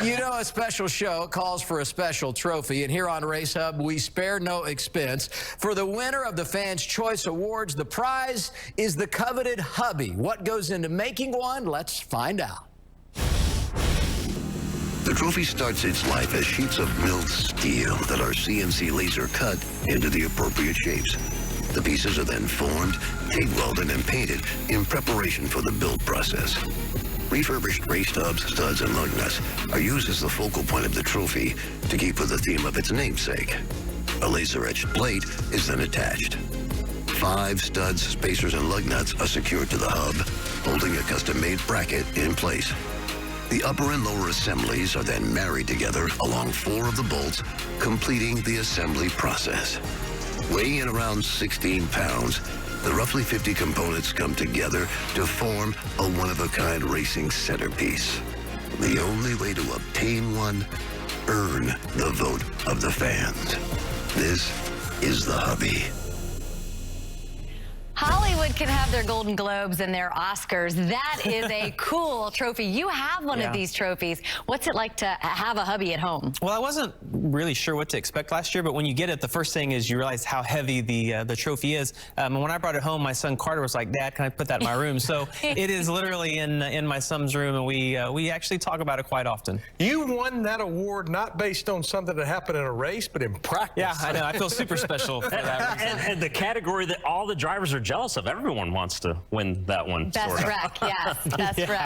You know, a special show calls for a special trophy, and here on Race Hub, we spare no expense. For the winner of the Fans' Choice Awards, the prize is the coveted hubby. What goes into making one? Let's find out. The trophy starts its life as sheets of milled steel that are CNC laser cut into the appropriate shapes. The pieces are then formed, TIG welded, and painted in preparation for the build process. Refurbished race tubs, studs, and lug nuts are used as the focal point of the trophy to keep with the theme of its namesake. A laser-etched plate is then attached. 5 studs, spacers, and lug nuts are secured to the hub, holding a custom-made bracket in place. The upper and lower assemblies are then married together along 4 of the bolts, completing the assembly process. Weighing in around 16 pounds, the roughly 50 components come together to form a one-of-a-kind racing centerpiece. The only way to obtain one, earn the vote of the fans. This is the hubby. Hollywood can have their Golden Globes and their Oscars. That is a cool trophy. You have one of these trophies. What's it like to have a hubby at home? Well, I wasn't really sure what to expect last year, but when you get it, the first thing is you realize how heavy the trophy is. And when I brought it home, my son Carter was like, "Dad, can I put that in my room?" So it is literally in my son's room, and we actually talk about it quite often. You won that award not based on something that happened in a race, but in practice. Yeah, I know. I feel super special for that reason. And the category that all the drivers are jealous of. Everyone wants to win that one. Best wreck, yes. Best wreck.